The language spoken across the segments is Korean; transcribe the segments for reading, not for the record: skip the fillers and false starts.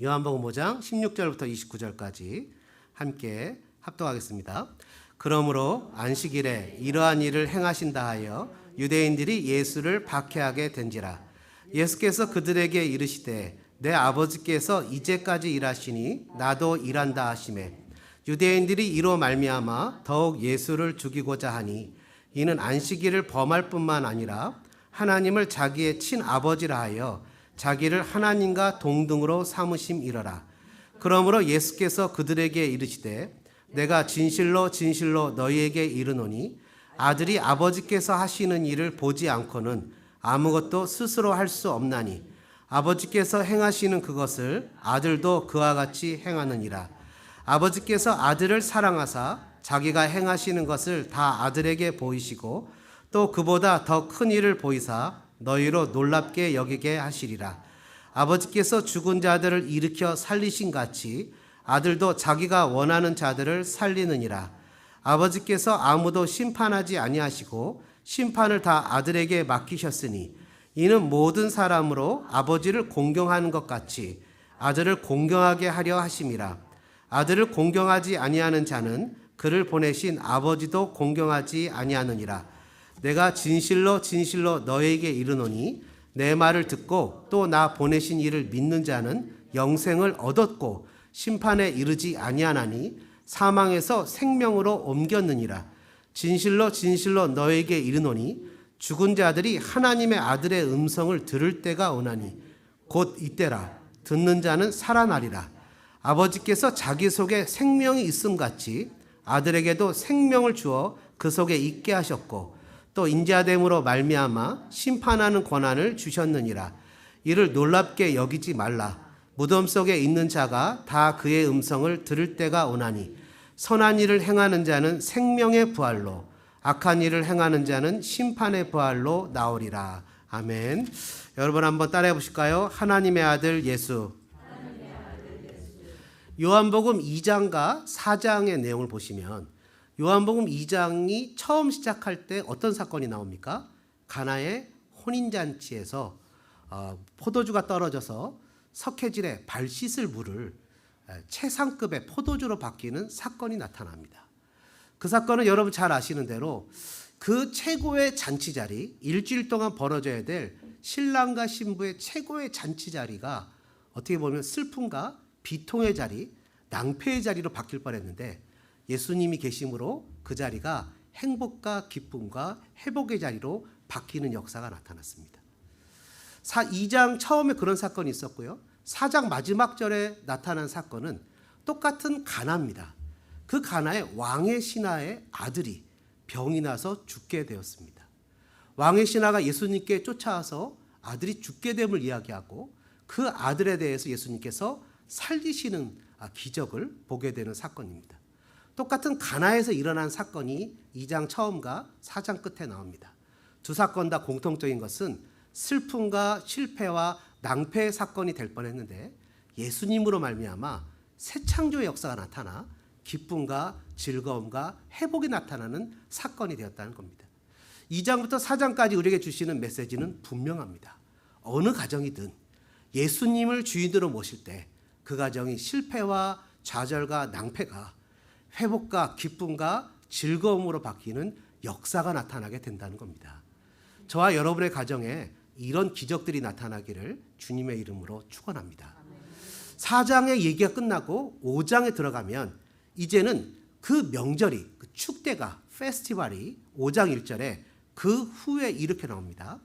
요한복음 5장 16절부터 29절까지 함께 합독하겠습니다. 그러므로 안식일에 이러한 일을 행하신다 하여 유대인들이 예수를 박해하게 된지라. 예수께서 그들에게 이르시되 내 아버지께서 이제까지 일하시니 나도 일한다 하시매 유대인들이 이로 말미암아 더욱 예수를 죽이고자 하니 이는 안식일을 범할 뿐만 아니라 하나님을 자기의 친아버지라 하여 자기를 하나님과 동등으로 삼으심이러라. 그러므로 예수께서 그들에게 이르시되 내가 진실로 진실로 너희에게 이르노니 아들이 아버지께서 하시는 일을 보지 않고는 아무것도 스스로 할 수 없나니 아버지께서 행하시는 그것을 아들도 그와 같이 행하느니라. 아버지께서 아들을 사랑하사 자기가 행하시는 것을 다 아들에게 보이시고 또 그보다 더 큰 일을 보이사 너희로 놀랍게 여기게 하시리라. 아버지께서 죽은 자들을 일으켜 살리신 같이 아들도 자기가 원하는 자들을 살리느니라. 아버지께서 아무도 심판하지 아니하시고 심판을 다 아들에게 맡기셨으니 이는 모든 사람으로 아버지를 공경하는 것 같이 아들을 공경하게 하려 하심이라. 아들을 공경하지 아니하는 자는 그를 보내신 아버지도 공경하지 아니하느니라. 내가 진실로 진실로 너에게 이르노니 내 말을 듣고 또 나 보내신 이를 믿는 자는 영생을 얻었고 심판에 이르지 아니하나니 사망에서 생명으로 옮겼느니라. 진실로 진실로 너에게 이르노니 죽은 자들이 하나님의 아들의 음성을 들을 때가 오나니 곧 이때라. 듣는 자는 살아나리라. 아버지께서 자기 속에 생명이 있음 같이 아들에게도 생명을 주어 그 속에 있게 하셨고 또 인자됨으로 말미암아 심판하는 권한을 주셨느니라. 이를 놀랍게 여기지 말라. 무덤 속에 있는 자가 다 그의 음성을 들을 때가 오나니 선한 일을 행하는 자는 생명의 부활로 악한 일을 행하는 자는 심판의 부활로 나오리라. 아멘. 여러분 한번 따라해 보실까요? 하나님의 아들 예수. 요한복음 2장과 4장의 내용을 보시면 요한복음 2장이 처음 시작할 때 어떤 사건이 나옵니까? 가나의 혼인잔치에서 포도주가 떨어져서 석회질에 발 씻을 물을 최상급의 포도주로 바뀌는 사건이 나타납니다. 그 사건은 여러분 잘 아시는 대로 그 최고의 잔치 자리, 일주일 동안 벌어져야 될 신랑과 신부의 최고의 잔치 자리가 어떻게 보면 슬픔과 비통의 자리, 낭패의 자리로 바뀔 뻔했는데 예수님이 계심으로 그 자리가 행복과 기쁨과 회복의 자리로 바뀌는 역사가 나타났습니다. 2장 처음에 그런 사건이 있었고요. 4장 마지막 절에 나타난 사건은 똑같은 가나입니다. 그 가나의 왕의 신하의 아들이 병이 나서 죽게 되었습니다. 왕의 신하가 예수님께 쫓아와서 아들이 죽게 됨을 이야기하고 그 아들에 대해서 예수님께서 살리시는 기적을 보게 되는 사건입니다. 똑같은 가나에서 일어난 사건이 2장 처음과 4장 끝에 나옵니다. 두 사건 다 공통적인 것은 슬픔과 실패와 낭패의 사건이 될 뻔했는데 예수님으로 말미암아 새 창조의 역사가 나타나 기쁨과 즐거움과 회복이 나타나는 사건이 되었다는 겁니다. 2장부터 4장까지 우리에게 주시는 메시지는 분명합니다. 어느 가정이든 예수님을 주인으로 모실 때 그 가정이 실패와 좌절과 낭패가 회복과 기쁨과 즐거움으로 바뀌는 역사가 나타나게 된다는 겁니다. 저와 여러분의 가정에 이런 기적들이 나타나기를 주님의 이름으로 축원합니다. 4장의 얘기가 끝나고 5장에 들어가면 이제는 그 명절이, 그 축대가, 페스티벌이 5장 1절에 그 후에 이렇게 나옵니다.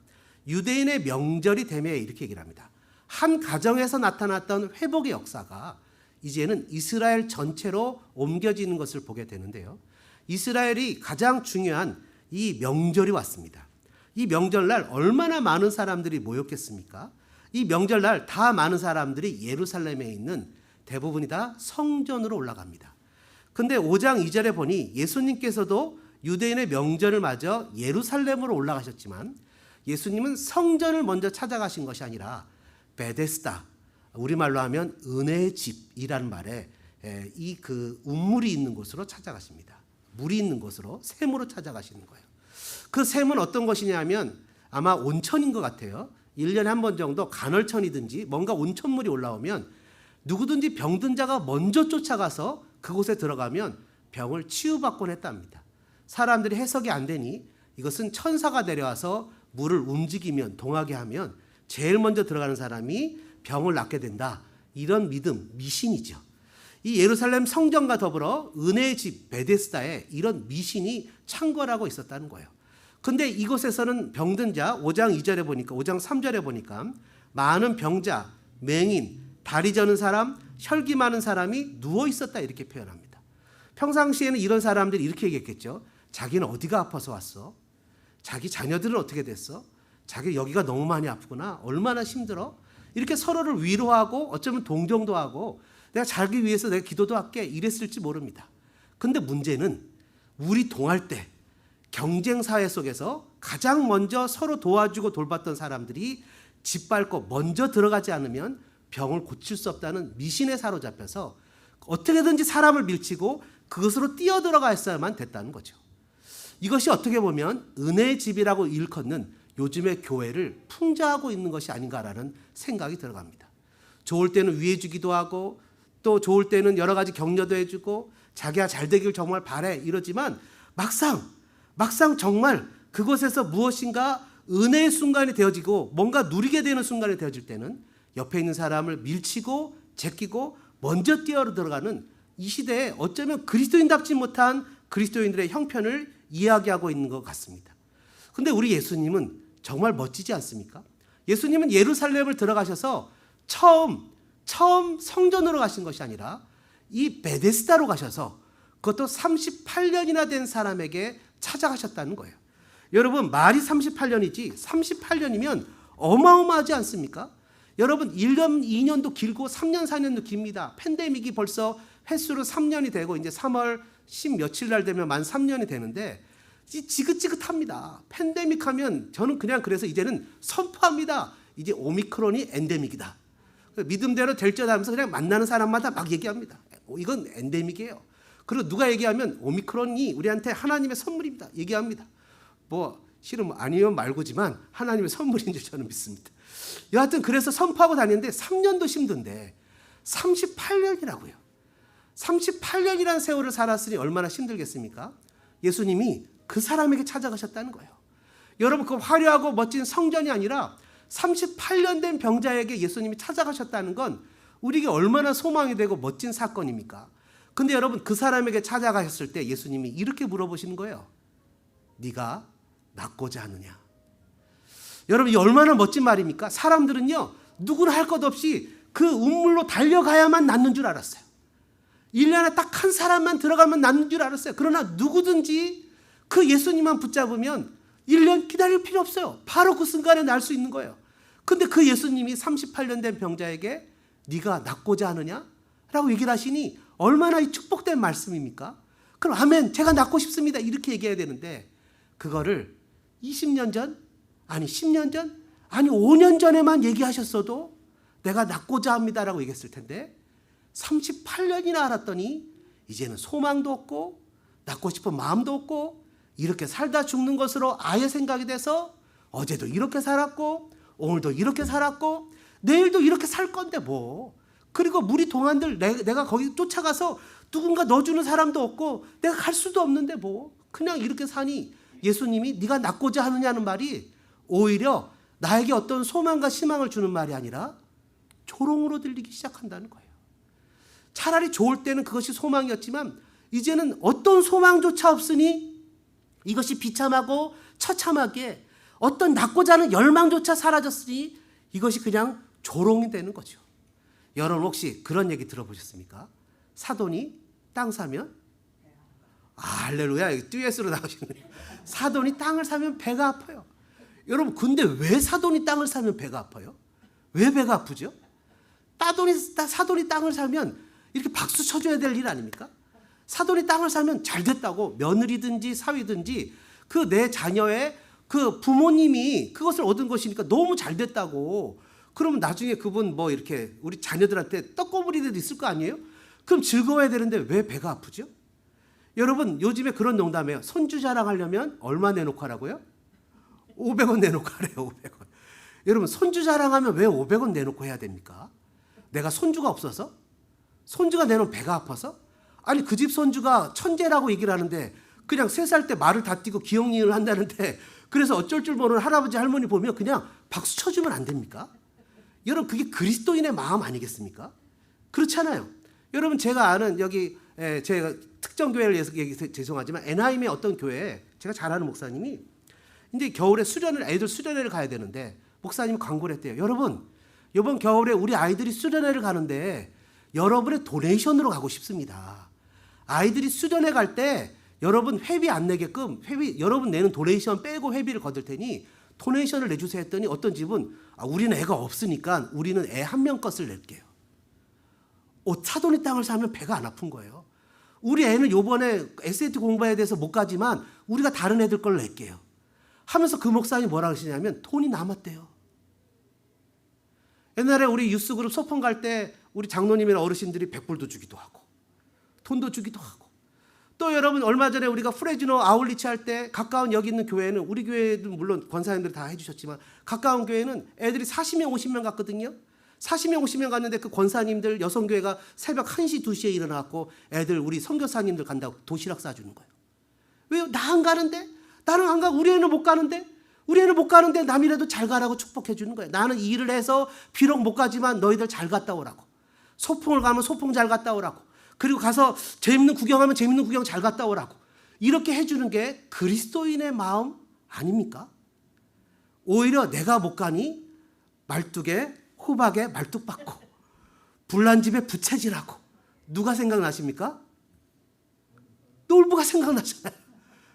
유대인의 명절이 되매 이렇게 얘기를 합니다. 한 가정에서 나타났던 회복의 역사가 이제는 이스라엘 전체로 옮겨지는 것을 보게 되는데요. 이스라엘이 가장 중요한 이 명절이 왔습니다. 이 명절날 얼마나 많은 사람들이 모였겠습니까? 이 명절날 다 많은 사람들이 예루살렘에 있는 대부분이 다 성전으로 올라갑니다. 근데 5장 2절에 보니 예수님께서도 유대인의 명절을 맞아 예루살렘으로 올라가셨지만 예수님은 성전을 먼저 찾아가신 것이 아니라 베데스다, 우리말로 하면 은혜의 집이라는 말에 이 그 운물이 있는 곳으로 찾아가십니다. 물이 있는 곳으로, 샘으로 찾아가시는 거예요. 그 샘은 어떤 것이냐면 아마 온천인 것 같아요. 1년에 한 번 정도 간헐천이든지 뭔가 온천물이 올라오면 누구든지 병든 자가 먼저 쫓아가서 그곳에 들어가면 병을 치유받곤 했답니다. 사람들이 해석이 안 되니 이것은 천사가 내려와서 물을 움직이면 동하게 하면 제일 먼저 들어가는 사람이 병을 낫게 된다. 이런 믿음, 미신이죠. 이 예루살렘 성전과 더불어 은혜의 집 베데스다에 이런 미신이 창궐하고 있었다는 거예요. 근데 이곳에서는 병든 자 5장 2절에 보니까 5장 3절에 보니까 많은 병자, 맹인, 다리 저는 사람, 혈기 많은 사람이 누워 있었다 이렇게 표현합니다. 평상시에는 이런 사람들이 이렇게 얘기했겠죠. 자기는 어디가 아파서 왔어? 자기 자녀들은 어떻게 됐어? 자기 여기가 너무 많이 아프구나. 얼마나 힘들어? 이렇게 서로를 위로하고 어쩌면 동정도 하고 내가 자기 위해서 내가 기도도 할게 이랬을지 모릅니다. 근데 문제는 우리 동할 때 경쟁 사회 속에서 가장 먼저 서로 도와주고 돌봤던 사람들이 짓밟고 먼저 들어가지 않으면 병을 고칠 수 없다는 미신에 사로잡혀서 어떻게든지 사람을 밀치고 그것으로 뛰어들어가 있어야만 됐다는 거죠. 이것이 어떻게 보면 은혜의 집이라고 일컫는 요즘의 교회를 풍자하고 있는 것이 아닌가라는 생각이 들어갑니다. 좋을 때는 위해 주기도 하고 또 좋을 때는 여러 가지 격려도 해주고 자기가 잘 되길 정말 바래 이러지만 막상 정말 그곳에서 무엇인가 은혜의 순간이 되어지고 뭔가 누리게 되는 순간이 되어질 때는 옆에 있는 사람을 밀치고 제끼고 먼저 뛰어 들어가는 이 시대에 어쩌면 그리스도인답지 못한 그리스도인들의 형편을 이야기하고 있는 것 같습니다. 근데 우리 예수님은 정말 멋지지 않습니까? 예수님은 예루살렘을 들어가셔서 처음 성전으로 가신 것이 아니라 이 베데스다로 가셔서 그것도 38년이나 된 사람에게 찾아가셨다는 거예요. 여러분 말이 38년이지 38년이면 어마어마하지 않습니까? 여러분 1년 2년도 길고 3년 4년도 깁니다. 팬데믹이 벌써 횟수로 3년이 되고 이제 3월 10 며칠 날 되면 만 3년이 되는데 지긋지긋합니다. 팬데믹 하면 저는 그냥 그래서 이제는 선포합니다. 이제 오미크론이 엔데믹이다. 믿음대로 될 줄 알면서 그냥 만나는 사람마다 막 얘기합니다. 이건 엔데믹이에요. 그리고 누가 얘기하면 오미크론이 우리한테 하나님의 선물입니다. 얘기합니다. 뭐 실은 아니면 말고지만 하나님의 선물인 줄 저는 믿습니다. 여하튼 그래서 선포하고 다니는데 3년도 힘든데 38년이라고요. 38년이라는 세월을 살았으니 얼마나 힘들겠습니까? 예수님이 그 사람에게 찾아가셨다는 거예요. 여러분 그 화려하고 멋진 성전이 아니라 38년 된 병자에게 예수님이 찾아가셨다는 건 우리에게 얼마나 소망이 되고 멋진 사건입니까? 근데 여러분 그 사람에게 찾아가셨을 때 예수님이 이렇게 물어보시는 거예요. 네가 낫고자 하느냐? 여러분 이 얼마나 멋진 말입니까? 사람들은요 누구나 할 것 없이 그 운물로 달려가야만 낫는 줄 알았어요. 1년에 딱 한 사람만 들어가면 낫는 줄 알았어요. 그러나 누구든지 그 예수님만 붙잡으면 1년 기다릴 필요 없어요. 바로 그 순간에 날 수 있는 거예요. 근데 그 예수님이 38년 된 병자에게 네가 낫고자 하느냐? 라고 얘기를 하시니 얼마나 이 축복된 말씀입니까? 그럼 아멘 제가 낫고 싶습니다 이렇게 얘기해야 되는데 그거를 20년 전? 아니 10년 전? 아니 5년 전에만 얘기하셨어도 내가 낫고자 합니다라고 얘기했을 텐데 38년이나 알았더니 이제는 소망도 없고 낫고 싶은 마음도 없고 이렇게 살다 죽는 것으로 아예 생각이 돼서 어제도 이렇게 살았고 오늘도 이렇게 살았고 내일도 이렇게 살 건데 뭐 그리고 무리 동안들 내가 거기 쫓아가서 누군가 넣어주는 사람도 없고 내가 갈 수도 없는데 뭐 그냥 이렇게 사니 예수님이 네가 낫고자 하느냐는 말이 오히려 나에게 어떤 소망과 희망을 주는 말이 아니라 조롱으로 들리기 시작한다는 거예요. 차라리 좋을 때는 그것이 소망이었지만 이제는 어떤 소망조차 없으니 이것이 비참하고 처참하게 어떤 낫고자 하는 열망조차 사라졌으니 이것이 그냥 조롱이 되는 거죠. 여러분 혹시 그런 얘기 들어보셨습니까? 사돈이 땅 사면 할렐루야 듀엣으로 나오시네요. 사돈이 땅을 사면 배가 아파요. 여러분 근데 왜 사돈이 땅을 사면 배가 아파요? 왜 배가 아프죠? 사돈이 땅을 사면 이렇게 박수 쳐줘야 될 일 아닙니까? 사돈이 땅을 사면 잘 됐다고 며느리든지 사위든지 그 내 자녀의 그 부모님이 그것을 얻은 것이니까 너무 잘 됐다고 그러면 나중에 그분 뭐 이렇게 우리 자녀들한테 떡고물이라도 있을 거 아니에요? 그럼 즐거워야 되는데 왜 배가 아프죠? 여러분 요즘에 그런 농담이에요. 손주 자랑하려면 얼마 내놓고 하라고요? 500원 내놓고 하래요. 500원. 여러분 손주 자랑하면 왜 500원 내놓고 해야 됩니까? 내가 손주가 없어서? 손주가 내놓으면 배가 아파서? 아니 그 집 손주가 천재라고 얘기를 하는데 그냥 3살 때 말을 다 띄고 기억리을 한다는데 그래서 어쩔 줄 모르는 할아버지 할머니 보면 그냥 박수 쳐주면 안 됩니까? 여러분 그게 그리스도인의 마음 아니겠습니까? 그렇잖아요. 여러분 제가 아는 여기 제가 특정 교회를 얘기 죄송하지만 애나임의 어떤 교회에 제가 잘 아는 목사님이 이제 겨울에 애들 수련회를 가야 되는데 목사님이 광고를 했대요. 여러분 이번 겨울에 우리 아이들이 수련회를 가는데 여러분의 도네이션으로 가고 싶습니다. 아이들이 수련회 갈 때 여러분 회비 안 내게끔 여러분 내는 도네이션 빼고 회비를 거둘 테니 도네이션을 내주세요 했더니 어떤 집은 우리는 애가 없으니까 우리는 애 한 명 것을 낼게요. 사돈이 땅을 사면 배가 안 아픈 거예요. 우리 애는 요번에 SAT 공부해야 돼서 못 가지만 우리가 다른 애들 걸 낼게요. 하면서 그 목사님이 뭐라 그러시냐면 돈이 남았대요. 옛날에 우리 유스그룹 소풍 갈 때 우리 장로님이나 어르신들이 100불도 주기도 하고 돈도 주기도 하고 또 여러분 얼마 전에 우리가 프레즈노 아울리치 할 때 가까운 여기 있는 교회는 우리 교회도 물론 권사님들이 다 해주셨지만 가까운 교회는 애들이 40명 50명 갔거든요. 40명 50명 갔는데 그 권사님들 여성교회가 새벽 1시 2시에 일어나고 애들 우리 선교사님들 간다고 도시락 싸주는 거예요. 왜요? 나 안 가는데? 나는 안 가고 우리 애는 못 가는데? 우리 애는 못 가는데 남이라도 잘 가라고 축복해 주는 거예요. 나는 이 일을 해서 비록 못 가지만 너희들 잘 갔다 오라고. 소풍을 가면 소풍 잘 갔다 오라고. 그리고 가서 재밌는 구경하면 재밌는 구경 잘 갔다 오라고. 이렇게 해주는 게 그리스도인의 마음 아닙니까? 오히려 내가 못 가니 말뚝에 호박에 말뚝 박고 불난 집에 부채질하고 누가 생각나십니까? 놀부가 생각나잖아요.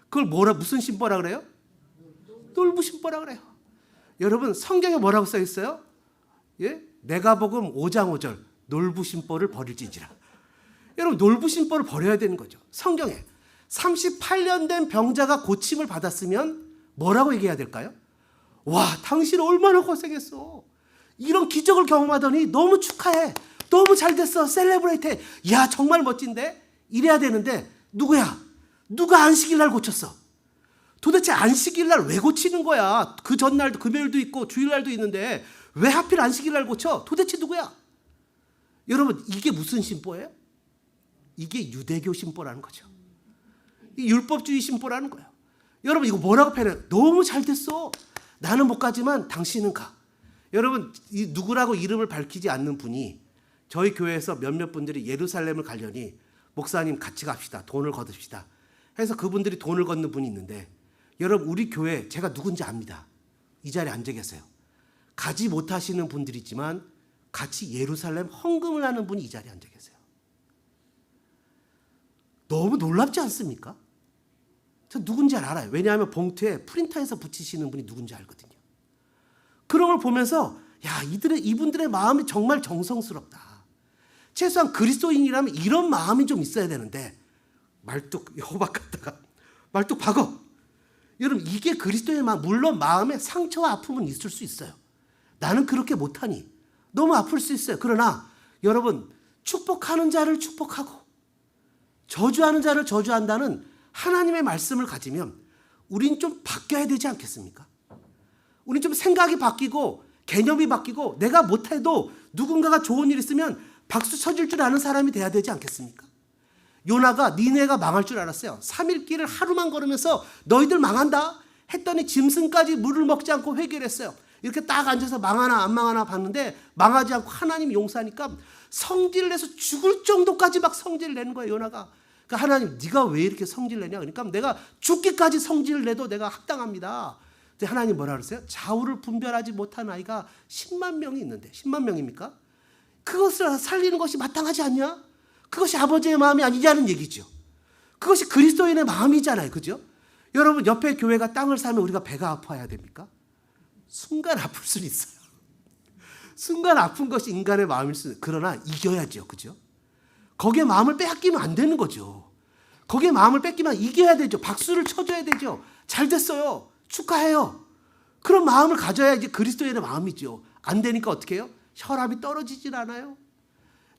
그걸 무슨 심보라 그래요? 놀부 심보라 그래요. 여러분 성경에 뭐라고 써 있어요? 예? 내가복음 5장 5절 놀부 심보를 버릴지니라. 여러분 놀부 심보를 버려야 되는 거죠. 성경에 38년 된 병자가 고침을 받았으면 뭐라고 얘기해야 될까요? 와 당신 얼마나 고생했어. 이런 기적을 경험하더니 너무 축하해. 너무 잘 됐어. 셀레브레이트해. 야 정말 멋진데? 이래야 되는데 누구야? 누가 안식일날 고쳤어? 도대체 안식일날 왜 고치는 거야? 그 전날도 금요일도 있고 주일날도 있는데 왜 하필 안식일날 고쳐? 도대체 누구야? 여러분 이게 무슨 심보예요? 이게 유대교 심보라는 거죠. 이 율법주의 심보라는 거예요. 여러분 이거 뭐라고 표현해요? 너무 잘 됐어. 나는 못 가지만 당신은 가. 여러분 이 누구라고 이름을 밝히지 않는 분이 저희 교회에서 몇몇 분들이 예루살렘을 가려니 목사님 같이 갑시다. 돈을 거둡시다. 해서 그분들이 돈을 걷는 분이 있는데 여러분 우리 교회 제가 누군지 압니다. 이 자리에 앉아 계세요. 가지 못하시는 분들이지만 같이 예루살렘 헌금을 하는 분이 이 자리에 앉아 계세요. 너무 놀랍지 않습니까? 저 누군지 알아요. 왜냐하면 봉투에 프린터에서 붙이시는 분이 누군지 알거든요. 그런 걸 보면서 야 이분들의 마음이 정말 정성스럽다. 최소한 그리스도인이라면 이런 마음이 좀 있어야 되는데 말뚝 호박 갖다가 말뚝 박어. 여러분 이게 그리스도의 마음. 물론 마음에 상처와 아픔은 있을 수 있어요. 나는 그렇게 못하니 너무 아플 수 있어요. 그러나 여러분 축복하는 자를 축복하고 저주하는 자를 저주한다는 하나님의 말씀을 가지면 우린 좀 바뀌어야 되지 않겠습니까? 우린 좀 생각이 바뀌고 개념이 바뀌고 내가 못해도 누군가가 좋은 일 있으면 박수 쳐줄 줄 아는 사람이 돼야 되지 않겠습니까? 요나가 니네가 망할 줄 알았어요. 3일 길을 하루만 걸으면서 너희들 망한다 했더니 짐승까지 물을 먹지 않고 회개를 했어요. 이렇게 딱 앉아서 망하나 안 망하나 봤는데 망하지 않고 하나님이 용서하니까 성질을 내서 죽을 정도까지 막 성질을 내는 거예요. 요나가. 그러니까 하나님 네가 왜 이렇게 성질을 내냐. 그러니까 내가 죽기까지 성질을 내도 내가 합당합니다. 근데 하나님 뭐라 그랬어요? 좌우를 분별하지 못한 아이가 10만 명이 있는데 10만 명입니까? 그것을 살리는 것이 마땅하지 않냐? 그것이 아버지의 마음이 아니냐는 얘기죠. 그것이 그리스도인의 마음이잖아요. 그죠? 여러분 옆에 교회가 땅을 사면 우리가 배가 아파야 됩니까? 순간 아플 수는 있어요. 순간 아픈 것이 인간의 마음일 수 있어요. 그러나 이겨야죠. 그죠? 거기에 마음을 빼앗기면 안 되는 거죠. 거기에 마음을 뺏기면 이겨야 되죠. 박수를 쳐줘야 되죠. 잘 됐어요. 축하해요. 그런 마음을 가져야 이제 그리스도인의 마음이죠. 안 되니까 어떻게 해요? 혈압이 떨어지질 않아요.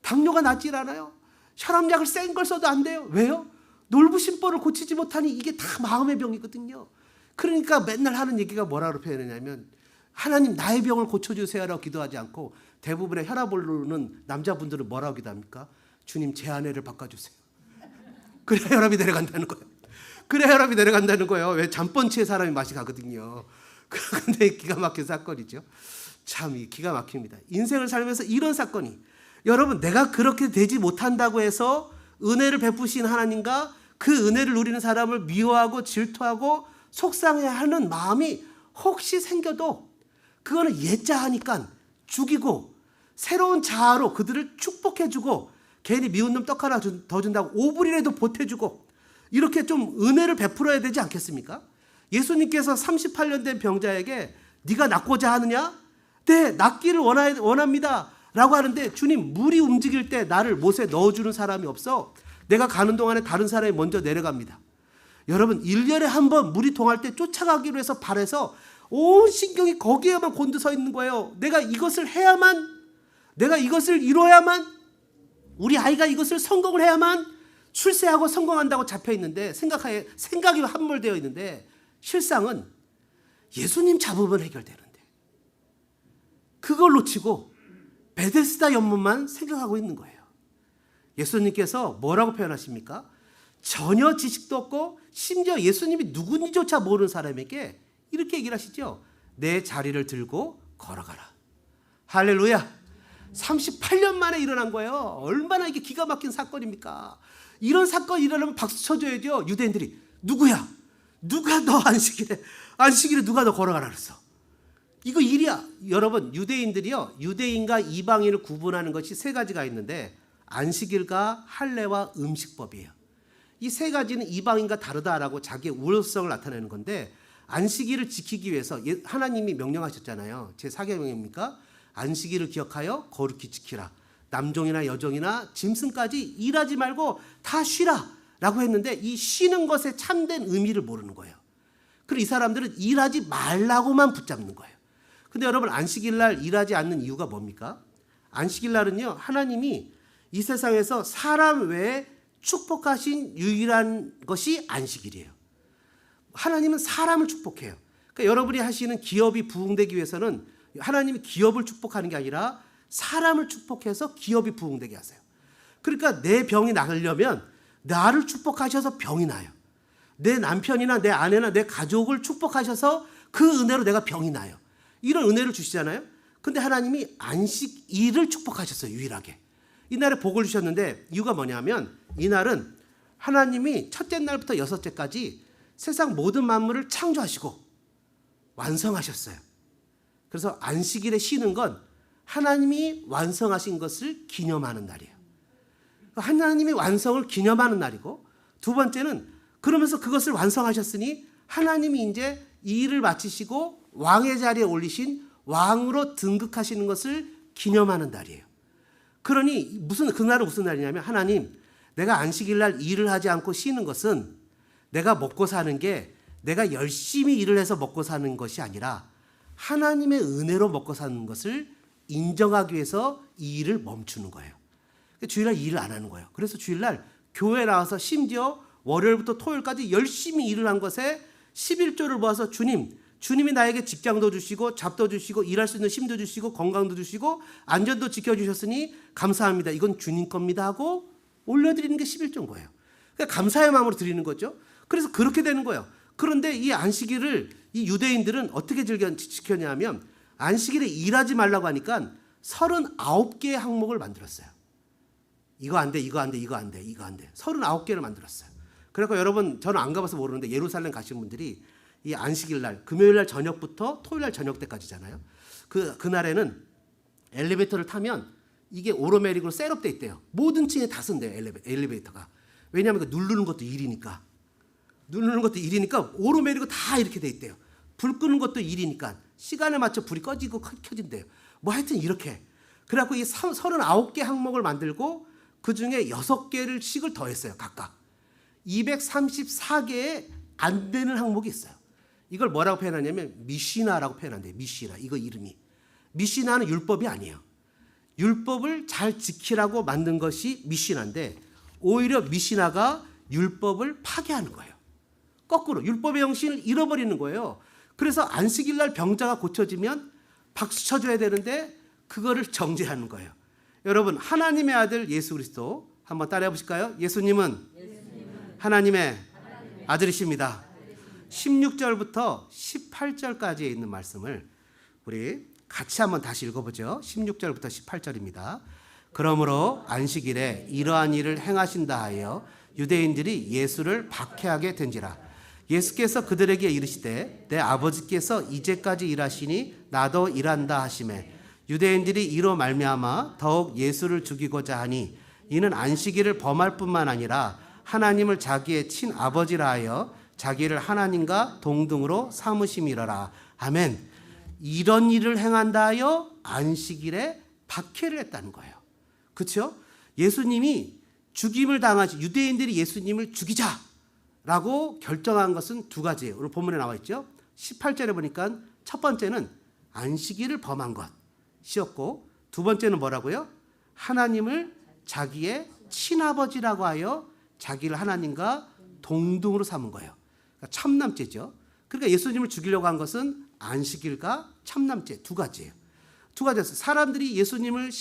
당뇨가 낫질 않아요. 혈압약을 센 걸 써도 안 돼요. 왜요? 놀부심보를 고치지 못하니 이게 다 마음의 병이거든요. 그러니까 맨날 하는 얘기가 뭐라고 표현하냐면 하나님 나의 병을 고쳐주세요라고 기도하지 않고 대부분의 혈압 오르는 남자분들은 뭐라고 기도합니까? 주님 제 아내를 바꿔주세요. 그래야 혈압이 내려간다는 거예요. 그래야 혈압이 내려간다는 거예요. 왜 잠번치에 사람이 맛이 가거든요. 그런데 기가 막힌 사건이죠. 참 기가 막힙니다. 인생을 살면서 이런 사건이, 여러분 내가 그렇게 되지 못한다고 해서 은혜를 베푸신 하나님과 그 은혜를 누리는 사람을 미워하고 질투하고 속상해하는 마음이 혹시 생겨도 그거는 옛자하니까 죽이고 새로운 자아로 그들을 축복해주고, 괜히 미운 놈 떡 하나 더 준다고 5불이라도 보태주고 이렇게 좀 은혜를 베풀어야 되지 않겠습니까? 예수님께서 38년 된 병자에게 네가 낫고자 하느냐? 네, 낫기를 원합니다 라고 하는데, 주님 물이 움직일 때 나를 못에 넣어주는 사람이 없어. 내가 가는 동안에 다른 사람이 먼저 내려갑니다. 여러분 1년에 한 번 물이 통할 때 쫓아가기로 해서 발에서 온 신경이 거기에만 곤두서 있는 거예요. 내가 이것을 해야만, 내가 이것을 이뤄야만, 우리 아이가 이것을 성공을 해야만 출세하고 성공한다고 잡혀 있는데, 생각이 함몰되어 있는데, 실상은 예수님 잡으면 해결되는데 그걸 놓치고 베데스다 연못만 생각하고 있는 거예요. 예수님께서 뭐라고 표현하십니까? 전혀 지식도 없고 심지어 예수님이 누군지조차 모르는 사람에게 이렇게 얘기를 하시죠. 내 자리를 들고 걸어가라. 할렐루야. 38년 만에 일어난 거예요. 얼마나 이게 기가 막힌 사건입니까? 이런 사건이 일어나면 박수 쳐줘야죠. 유대인들이 누구야? 누가 너 안식일에 누가 너 걸어가라 그랬어? 이거 일이야. 여러분 유대인들이요, 유대인과 이방인을 구분하는 것이 세 가지가 있는데 안식일과 할례와 음식법이에요. 이 세 가지는 이방인과 다르다라고 자기의 우월성을 나타내는 건데, 안식일을 지키기 위해서 하나님이 명령하셨잖아요. 제 4계명입니까? 안식일을 기억하여 거룩히 지키라. 남종이나 여종이나 짐승까지 일하지 말고 다 쉬라 라고 했는데, 이 쉬는 것에 참된 의미를 모르는 거예요. 그리고 이 사람들은 일하지 말라고만 붙잡는 거예요. 근데 여러분 안식일날 일하지 않는 이유가 뭡니까? 안식일날은요, 하나님이 이 세상에서 사람 외에 축복하신 유일한 것이 안식일이에요. 하나님은 사람을 축복해요. 그러니까 여러분이 하시는 기업이 부흥되기 위해서는 하나님이 기업을 축복하는 게 아니라 사람을 축복해서 기업이 부흥되게 하세요. 그러니까 내 병이 나으려면 나를 축복하셔서 병이 나요. 내 남편이나 내 아내나 내 가족을 축복하셔서 그 은혜로 내가 병이 나요. 이런 은혜를 주시잖아요. 근데 하나님이 안식일을 축복하셨어요. 유일하게. 이날에 복을 주셨는데 이유가 뭐냐면, 이날은 하나님이 첫째 날부터 여섯째까지 세상 모든 만물을 창조하시고 완성하셨어요. 그래서 안식일에 쉬는 건 하나님이 완성하신 것을 기념하는 날이에요. 하나님이 완성을 기념하는 날이고, 두 번째는 그러면서 그것을 완성하셨으니 하나님이 이제 이 일을 마치시고 왕의 자리에 올리신 왕으로 등극하시는 것을 기념하는 날이에요. 그러니 그날은 무슨 날이냐면, 하나님 내가 안식일날 일을 하지 않고 쉬는 것은 내가 먹고 사는 게 내가 열심히 일을 해서 먹고 사는 것이 아니라 하나님의 은혜로 먹고 사는 것을 인정하기 위해서 이 일을 멈추는 거예요. 주일날 일을 안 하는 거예요. 그래서 주일날 교회 나와서 심지어 월요일부터 토요일까지 열심히 일을 한 것에 11조를 모아서 주님이 나에게 직장도 주시고 잡도 주시고 일할 수 있는 힘도 주시고 건강도 주시고 안전도 지켜주셨으니 감사합니다. 이건 주님 겁니다 하고 올려드리는 게 11조인 거예요. 그러니까 감사의 마음으로 드리는 거죠. 그래서 그렇게 되는 거예요. 그런데 이 안식일을 이 유대인들은 어떻게 지켰냐면, 안식일에 일하지 말라고 하니까 39개의 항목을 만들었어요. 이거 안 돼, 이거 안 돼, 이거 안 돼, 이거 안 돼. 39개를 만들었어요. 그래서 여러분, 저는 안 가봐서 모르는데 예루살렘 가신 분들이 이 안식일날, 금요일날 저녁부터 토요일날 저녁 때까지잖아요. 그날에는 엘리베이터를 타면 이게 오로메릭으로 셋업돼 있대요. 모든 층에 다 쓴대요, 엘리베이터가. 왜냐하면 누르는 것도 일이니까. 누르는 것도 일이니까 오로메릭으로 다 이렇게 돼 있대요. 불 끄는 것도 일이니까 시간에 맞춰 불이 꺼지고 켜진대요. 뭐 하여튼 이렇게. 그래갖고 이 39개 항목을 만들고 그중에 6개를 씩을 더했어요. 각각. 234개의 안 되는 항목이 있어요. 이걸 뭐라고 표현하냐면 미시나라고 표현한대요. 미시나. 이거 이름이. 미시나는 율법이 아니에요. 율법을 잘 지키라고 만든 것이 미시나인데, 오히려 미시나가 율법을 파괴하는 거예요. 거꾸로 율법의 정신을 잃어버리는 거예요. 그래서 안식일날 병자가 고쳐지면 박수 쳐줘야 되는데 그거를 정죄하는 거예요. 여러분, 하나님의 아들 예수 그리스도 한번 따라해 보실까요? 예수님은 하나님의 아들이십니다. 16절부터 18절까지에 있는 말씀을 우리 같이 한번 다시 읽어보죠. 16절부터 18절입니다. 그러므로 안식일에 이러한 일을 행하신다 하여 유대인들이 예수를 박해하게 된지라. 예수께서 그들에게 이르시되 내 아버지께서 이제까지 일하시니 나도 일한다 하시매 유대인들이 이로 말미암아 더욱 예수를 죽이고자 하니 이는 안식일을 범할 뿐만 아니라 하나님을 자기의 친아버지라 하여 자기를 하나님과 동등으로 삼으심이러라. 아멘. 이런 일을 행한다 하여 안식일에 박해를 했다는 거예요. 그렇죠? 예수님이 죽임을 당하시 유대인들이 예수님을 죽이자라고 결정한 것은 두 가지예요. 오늘 본문에 나와 있죠. 18절에 보니까 첫 번째는 안식일을 범한 것이었고 두 번째는 뭐라고요? 하나님을 자기의 친아버지라고 하여 자기를 하나님과 동등으로 삼은 거예요. 그러니까 참남죄죠. 그러니까 예수님을 죽이려고 한 것은 안식일과 참남죄 두 가지예요. 두 가지였어요. 사람들이 예수님을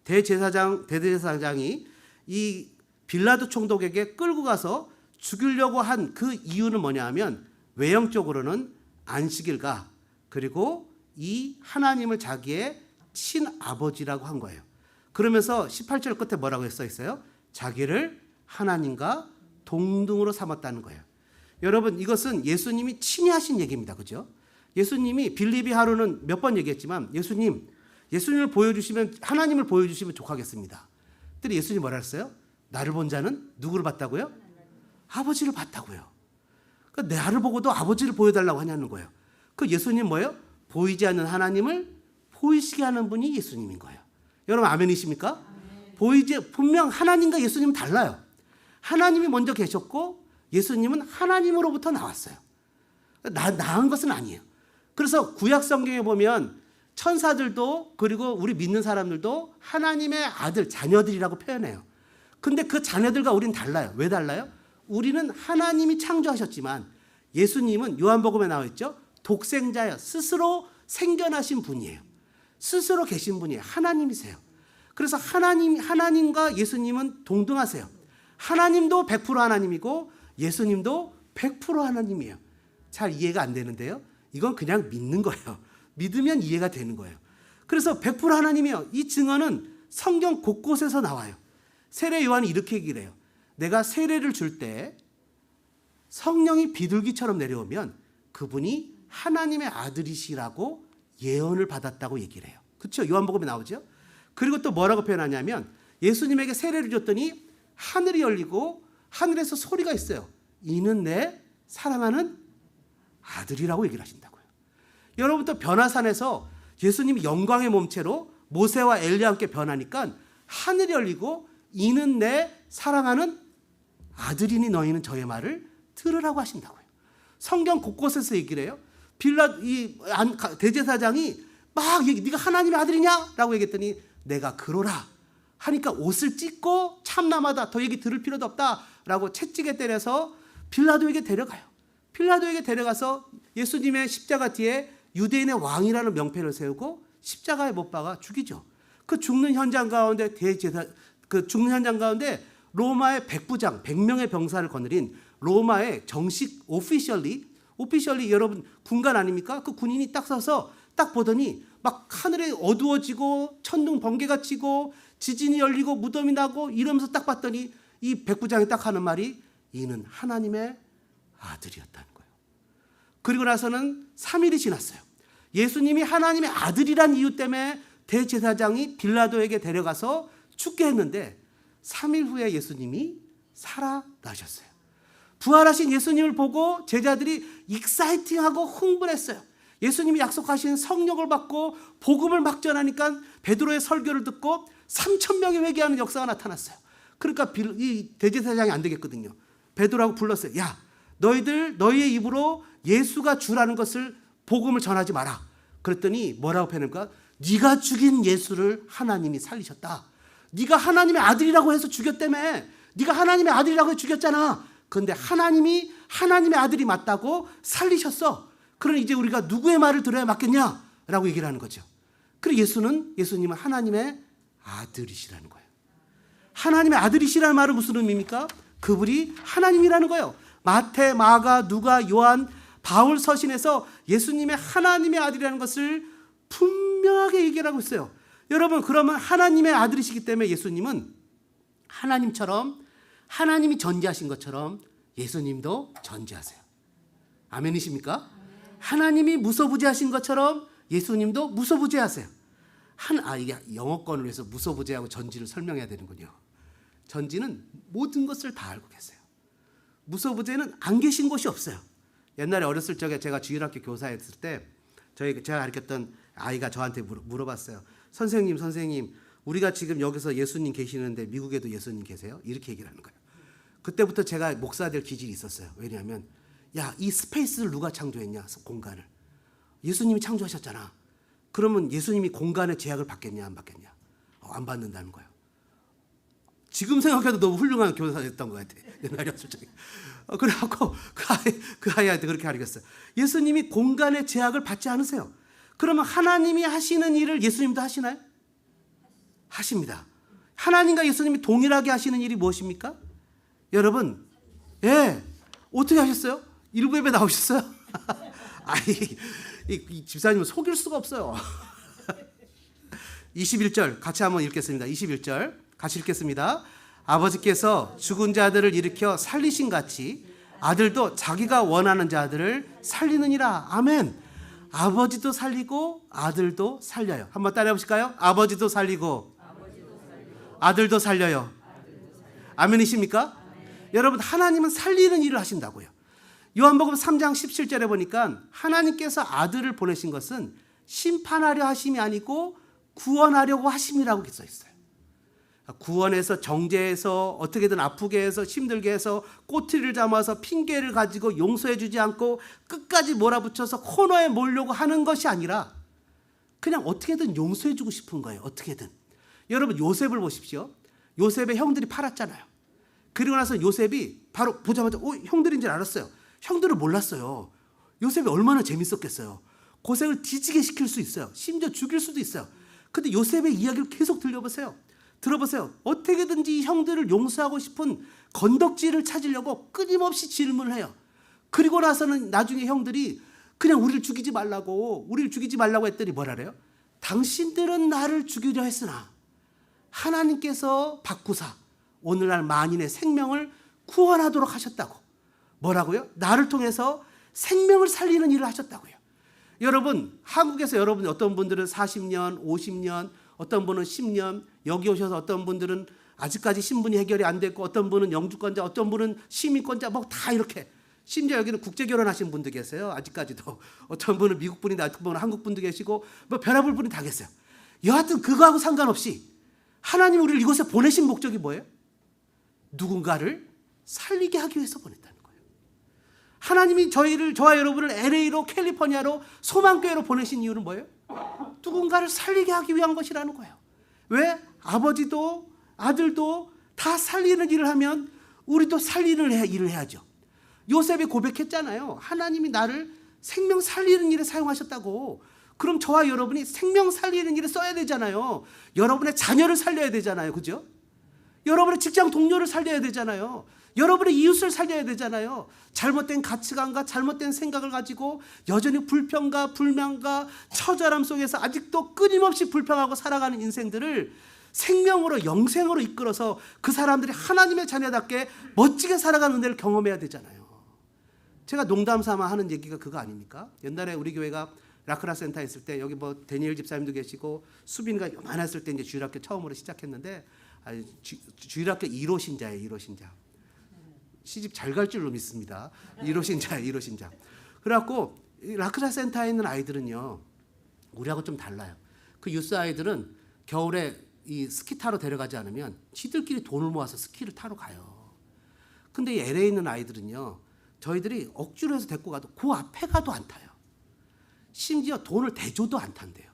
대제사장이 이 빌라도 총독에게 끌고 가서 죽이려고 한 그 이유는 뭐냐하면 외형적으로는 안식일과 그리고 이 하나님을 자기의 친아버지라고 한 거예요. 그러면서 18절 끝에 뭐라고 써 있어요? 자기를 하나님과 동등으로 삼았다는 거예요. 여러분, 이것은 예수님이 친히 하신 얘기입니다. 그죠? 예수님이 빌립이 하루는 몇 번 얘기했지만 예수님을 보여주시면 하나님을 보여주시면 족하겠습니다. 그때 예수님이 뭐라 했어요? 나를 본 자는 누구를 봤다고요? 아버지를 봤다고요. 그러니까 나를 보고도 아버지를 보여달라고 하냐는 거예요. 그 예수님 뭐예요? 보이지 않는 하나님을 보이시게 하는 분이 예수님인 거예요. 여러분 아멘이십니까? 분명 하나님과 예수님은 달라요. 하나님이 먼저 계셨고 예수님은 하나님으로부터 나왔어요. 나은 것은 아니에요. 그래서 구약 성경에 보면 천사들도 그리고 우리 믿는 사람들도 하나님의 아들, 자녀들이라고 표현해요. 근데 그 자녀들과 우리는 달라요. 왜 달라요? 우리는 하나님이 창조하셨지만 예수님은 요한복음에 나와 있죠. 독생자여 스스로 생겨나신 분이에요. 스스로 계신 분이에요. 하나님이세요. 그래서 하나님과 예수님은 동등하세요. 하나님도 100% 하나님이고 예수님도 100% 하나님이에요. 잘 이해가 안 되는데요. 이건 그냥 믿는 거예요. 믿으면 이해가 되는 거예요. 그래서 100% 하나님이에요. 이 증언은 성경 곳곳에서 나와요. 세례 요한이 이렇게 얘기를 해요. 내가 세례를 줄 때 성령이 비둘기처럼 내려오면 그분이 하나님의 아들이시라고 예언을 받았다고 얘기를 해요. 그렇죠? 요한복음에 나오죠. 그리고 또 뭐라고 표현하냐면 예수님에게 세례를 줬더니 하늘이 열리고 하늘에서 소리가 있어요. 이는 내 사랑하는 아들이라고 얘기를 하신다고요. 여러분 또 변화산에서 예수님이 영광의 몸체로 모세와 엘리야 함께 변하니까 하늘이 열리고 이는 내 사랑하는 아들이니 너희는 저의 말을 들으라고 하신다고요. 성경 곳곳에서 얘기를 해요. 대제사장이 막 네가 하나님의 아들이냐? 라고 얘기했더니 내가 그러라 하니까 옷을 찢고 참남하다. 더 얘기 들을 필요도 없다. 라고 채찍에 때려서 빌라도에게 데려가요. 빌라도에게 데려가서 예수님의 십자가 뒤에 유대인의 왕이라는 명패를 세우고 십자가에 못 박아 죽이죠. 그 죽는 현장 가운데 죽는 현장 가운데 로마의 백부장 100명의 병사를 거느린 로마의 정식 오피셜리 여러분 군관 아닙니까? 그 군인이 딱 서서 딱 보더니 막 하늘에 어두워지고 천둥 번개가 치고 지진이 열리고 무덤이 나고 이러면서 딱 봤더니 이 백부장이 딱 하는 말이 이는 하나님의 아들이었다는 거예요. 그리고 나서는 3일이 지났어요. 예수님이 하나님의 아들이란 이유 때문에 대제사장이 빌라도에게 데려가서 죽게 했는데 3일 후에 예수님이 살아나셨어요. 부활하신 예수님을 보고 제자들이 익사이팅하고 흥분했어요. 예수님이 약속하신 성령을 받고 복음을 막 전하니까 베드로의 설교를 듣고 3,000명이 회개하는 역사가 나타났어요. 그러니까 이 대제사장이 안 되겠거든요. 베드로하고 불렀어요. 야, 너희의 입으로 예수가 주라는 것을 복음을 전하지 마라. 그랬더니 뭐라고 표현할까? 네가 죽인 예수를 하나님이 살리셨다. 네가 하나님의 아들이라고 해서 죽였다며. 네가 하나님의 아들이라고 해서 죽였잖아. 그런데 하나님이 하나님의 아들이 맞다고 살리셨어. 그러니 이제 우리가 누구의 말을 들어야 맞겠냐라고 얘기를 하는 거죠. 그리고 예수님은 하나님의 아들이시라는 거예요. 하나님의 아들이시라는 말은 무슨 의미입니까? 그분이 하나님이라는 거예요. 마태, 마가, 누가, 요한, 바울 서신에서 예수님의 하나님의 아들이라는 것을 분명하게 얘기를 하고 있어요. 여러분, 그러면 하나님의 아들이시기 때문에 예수님은 하나님처럼, 하나님이 전지하신 것처럼 예수님도 전지하세요. 아멘이십니까? 하나님이 무소부재하신 것처럼 예수님도 무소부재하세요. 이게 영어권을 위해서 무소부재하고 전지를 설명해야 되는군요. 전지는 모든 것을 다 알고 계세요. 무소부재는 안 계신 곳이 없어요. 옛날에 어렸을 적에 제가 주일학교 교사했을 때 제가 가르쳤던 아이가 저한테 물어봤어요. 선생님, 우리가 지금 여기서 예수님 계시는데 미국에도 예수님 계세요? 이렇게 얘기를 하는 거예요. 그때부터 제가 목사 될 기질이 있었어요. 왜냐하면 이 스페이스를 누가 창조했냐, 공간을. 예수님이 창조하셨잖아. 그러면 예수님이 공간의 제약을 받겠냐, 안 받겠냐? 안 받는다는 거예요. 지금 생각해도 너무 훌륭한 교사였던 것 같아. 옛날에 어쩔 적에. 그래갖고 그 아이한테 그렇게 가르쳤어요. 예수님이 공간의 제약을 받지 않으세요. 그러면 하나님이 하시는 일을 예수님도 하시나요? 하십니다. 하나님과 예수님이 동일하게 하시는 일이 무엇입니까? 여러분, 어떻게 하셨어요? 일부 예배 나오셨어요? 이 집사님은 속일 수가 없어요. 21절 같이 한번 읽겠습니다. 21절 같이 읽겠습니다. 아버지께서 죽은 자들을 일으켜 살리신 같이 아들도 자기가 원하는 자들을 살리느니라. 아멘. 아버지도 살리고 아들도 살려요. 한번 따라해 보실까요? 아버지도 살리고 아들도 살려요. 아멘이십니까? 여러분, 하나님은 살리는 일을 하신다고요. 요한복음 3장 17절에 보니까 하나님께서 아들을 보내신 것은 심판하려 하심이 아니고 구원하려고 하심이라고 써 있어요. 구원해서 정죄해서 어떻게든 아프게 해서 힘들게 해서 꼬투리를 잡아서 핑계를 가지고 용서해 주지 않고 끝까지 몰아붙여서 코너에 몰려고 하는 것이 아니라 그냥 어떻게든 용서해 주고 싶은 거예요. 어떻게든. 여러분, 요셉을 보십시오. 요셉의 형들이 팔았잖아요. 그리고 나서 요셉이 바로 보자마자 형들인 줄 알았어요. 형들을 몰랐어요. 요셉이 얼마나 재밌었겠어요. 고생을 뒤지게 시킬 수 있어요. 심지어 죽일 수도 있어요. 근데 요셉의 이야기를 계속 들어보세요. 어떻게든지 형들을 용서하고 싶은 건덕지를 찾으려고 끊임없이 질문을 해요. 그리고 나서는 나중에 형들이 그냥 우리를 죽이지 말라고 했더니 뭐라 그래요? 당신들은 나를 죽이려 했으나 하나님께서 바꾸사 오늘날 만인의 생명을 구원하도록 하셨다고. 뭐라고요? 나를 통해서 생명을 살리는 일을 하셨다고요. 여러분, 한국에서 여러분 어떤 분들은 40년, 50년, 어떤 분은 10년, 여기 오셔서 어떤 분들은 아직까지 신분이 해결이 안 됐고 어떤 분은 영주권자, 어떤 분은 시민권자, 뭐 다 이렇게. 심지어 여기는 국제 결혼하신 분도 계세요. 아직까지도. 어떤 분은 미국 분이다, 어떤 분은 한국 분도 계시고 뭐 별의별 분이 다 계세요. 여하튼 그거하고 상관없이 하나님 우리를 이곳에 보내신 목적이 뭐예요? 누군가를 살리게 하기 위해서 보냈다는 거예요. 하나님이 저와 여러분을 LA로 캘리포니아로 소망교회로 보내신 이유는 뭐예요? 누군가를 살리게 하기 위한 것이라는 거예요. 왜? 아버지도 아들도 다 살리는 일을 하면 우리도 살리는 일을 해야죠. 요셉이 고백했잖아요. 하나님이 나를 생명 살리는 일에 사용하셨다고. 그럼 저와 여러분이 생명 살리는 일에 써야 되잖아요. 여러분의 자녀를 살려야 되잖아요. 그죠? 여러분의 직장 동료를 살려야 되잖아요. 여러분의 이웃을 살려야 되잖아요. 잘못된 가치관과 잘못된 생각을 가지고 여전히 불평과 불만과 처절함 속에서 아직도 끊임없이 불평하고 살아가는 인생들을 생명으로 영생으로 이끌어서 그 사람들이 하나님의 자녀답게 멋지게 살아가는 은혜를 경험해야 되잖아요. 제가 농담 삼아 하는 얘기가 그거 아닙니까? 옛날에 우리 교회가 라크라 센터 있을 때 여기 뭐 데니엘 집사님도 계시고 수빈이가 요만했을 때 이제 주일학교 처음으로 시작했는데 주일학교 1호 신자예요. 1호 신자. 시집 잘 갈 줄로 믿습니다. 1호 신자예요. 1호 신자. 그래갖고 라크라 센터에 있는 아이들은요, 우리하고 좀 달라요. 그 유스 아이들은 겨울에 이 스키 타러 데려가지 않으면 지들끼리 돈을 모아서 스키를 타러 가요. 근데 이 LA에 있는 아이들은요, 저희들이 억지로 해서 데리고 가도 그 앞에 가도 안 타요. 심지어 돈을 대줘도 안 탄대요.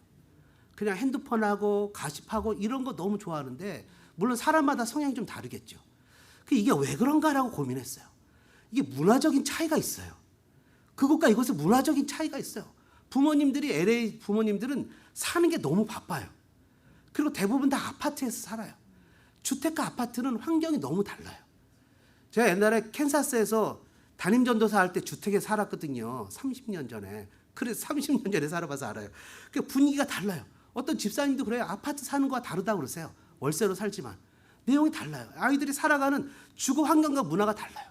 그냥 핸드폰하고 가십하고 이런 거 너무 좋아하는데, 물론 사람마다 성향이 좀 다르겠죠. 이게 왜 그런가라고 고민했어요. 이게 문화적인 차이가 있어요. 그것과 이것의 문화적인 차이가 있어요. 부모님들이 LA 부모님들은 사는 게 너무 바빠요. 그리고 대부분 다 아파트에서 살아요. 주택과 아파트는 환경이 너무 달라요. 제가 옛날에 캔사스에서 담임 전도사 할 때 주택에 살았거든요. 30년 전에. 그래서 30년 전에 살아봐서 알아요. 그 분위기가 달라요. 어떤 집사님도 그래요. 아파트 사는 거와 다르다고 그러세요. 월세로 살지만. 내용이 달라요. 아이들이 살아가는 주거 환경과 문화가 달라요.